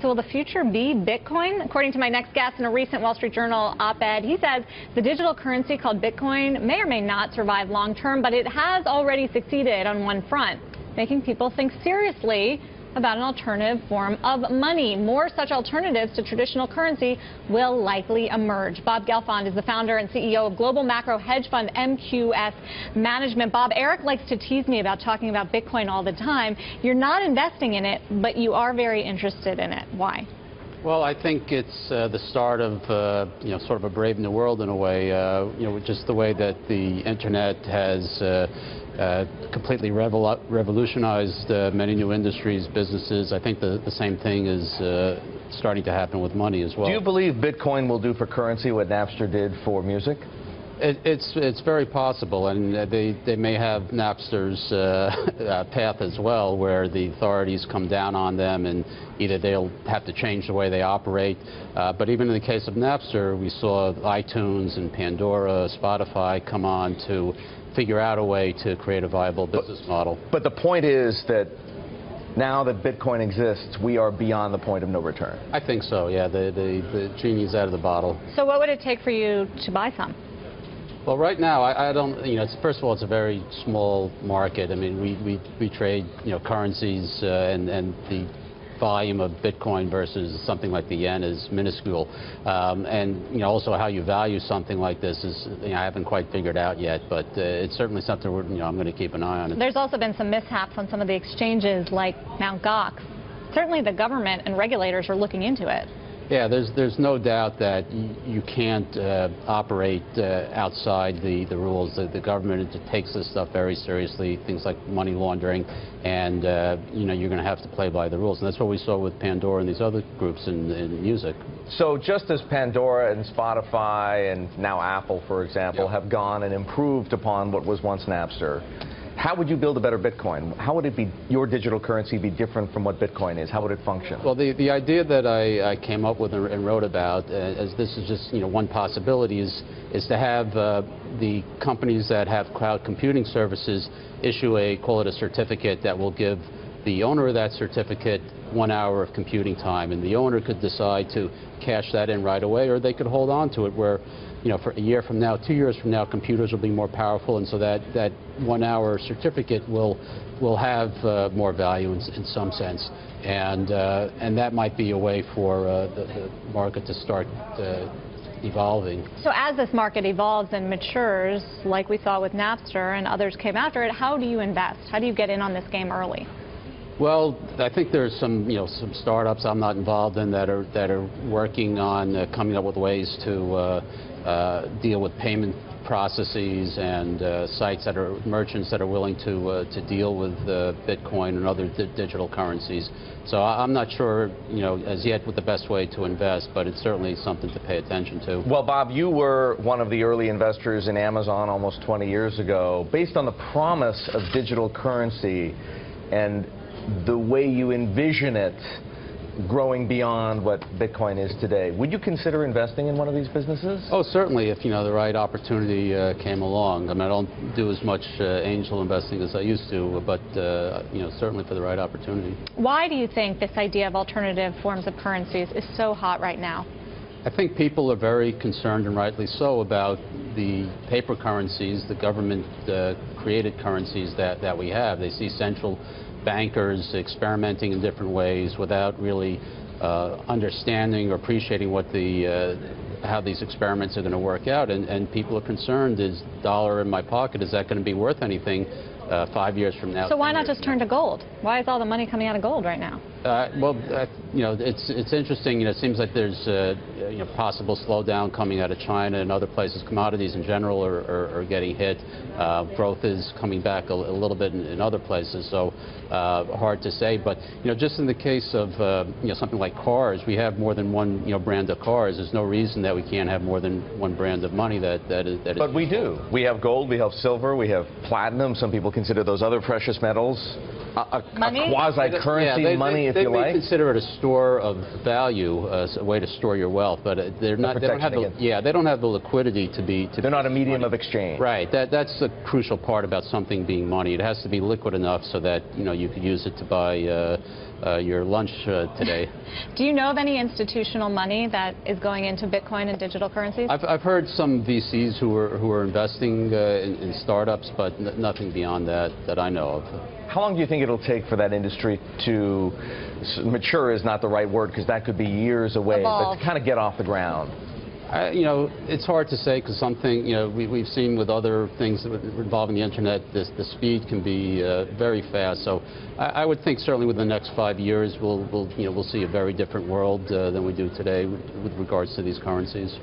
So will the future be Bitcoin? According to my next guest in a recent Wall Street Journal op-ed, he says the digital currency called Bitcoin may or may not survive long term, but it has already succeeded on one front, making people think seriously about an alternative form of money. More such alternatives to traditional currency will likely emerge. Bob Gelfond is the founder and CEO of global macro hedge fund MQS Management. Bob, Eric likes to tease me about talking about Bitcoin all the time. You're not investing in it, but you are very interested in it. Why? Well, I think it's the start of, sort of a brave new world in a way, just the way that the internet has completely revolutionized many new industries, businesses. I think the same thing is starting to happen with money as well. Do you believe Bitcoin will do for currency what Napster did for music? It's very possible, and they may have Napster's path as well, where the authorities come down on them and either they'll have to change the way they operate. But even in the case of Napster, we saw iTunes and Pandora, Spotify come on to figure out a way to create a viable business model. But the point is that now that Bitcoin exists, we are beyond the point of no return. I think so, yeah. The genie's out of the bottle. So what would it take for you to buy some? Well, right now, I don't, first of all, it's a very small market. I mean, we trade, currencies, and the volume of Bitcoin versus something like the yen is minuscule. And, also how you value something like this is, I haven't quite figured out yet, but it's certainly something I'm going to keep an eye on. There's also been some mishaps on some of the exchanges like Mt. Gox. Certainly the government and regulators are looking into it. Yeah, there's no doubt that you can't operate outside the rules. The government takes this stuff very seriously, things like money laundering, and you're going to have to play by the rules. And that's what we saw with Pandora and these other groups in music. So just as Pandora and Spotify and now Apple, for example, have gone and improved upon what was once Napster, how would you build a better Bitcoin? How would your digital currency be different from what Bitcoin is? How would it function? Well, the idea that I came up with and wrote about, as this is just one possibility, is to have the companies that have cloud computing services issue call it a certificate that will give the owner of that certificate 1 hour of computing time, and the owner could decide to cash that in right away, or they could hold on to it where, for a year from now, 2 years from now, computers will be more powerful, and so that 1 hour certificate will have more value in some sense, and that might be a way for the market to start evolving. So as this market evolves and matures, like we saw with Napster and others came after it, how do you invest? How do you get in on this game early? Well, I think there's some startups I'm not involved in that are working on coming up with ways to deal with payment processes and sites that are merchants that are willing to deal with Bitcoin and other digital currencies. So I'm not sure, as yet what the best way to invest, but it's certainly something to pay attention to. Well, Bob, you were one of the early investors in Amazon almost 20 years ago. Based on the promise of digital currency and the way you envision it growing beyond what Bitcoin is today, would you consider investing in one of these businesses? Oh, certainly, if the right opportunity came along. I mean, I don't do as much angel investing as I used to, but certainly for the right opportunity. Why do you think this idea of alternative forms of currencies is so hot right now? I think people are very concerned, and rightly so, about the paper currencies, the government created currencies that we have. They see central bankers experimenting in different ways without really understanding or appreciating what how these experiments are going to work out, and people are concerned, is dollar in my pocket, is that going to be worth anything 5 years from now? So why not just turn to gold? Why is all the money coming out of gold right now? It's interesting. It seems like there's possible slowdown coming out of China and other places. Commodities in general are getting hit. Growth is coming back a little bit in other places. So hard to say. But just in the case of something like cars, we have more than one brand of cars. There's no reason that we can't have more than one brand of money that is. But we do. We have gold. We have silver. We have platinum. Some people consider those other precious metals a quasi-currency money if they you may like. consider it a store of value, a way to store your wealth, but they're not. They don't have they don't have the liquidity to be. They're not a medium money. of exchange. Right. That's the crucial part about something being money. It has to be liquid enough so that you could use it to buy your lunch today. Do you know of any institutional money that is going into Bitcoin and digital currencies? I've heard some VCs who are investing in startups, but nothing beyond that I know of. How long do you think it'll take for that industry to mature? Is not the right word, because that could be years away, Evolve. but to kind of get off the ground. It's hard to say, because we've seen with other things involving the internet, the speed can be very fast. So I would think certainly within the next 5 years we'll see a very different world than we do today with regards to these currencies.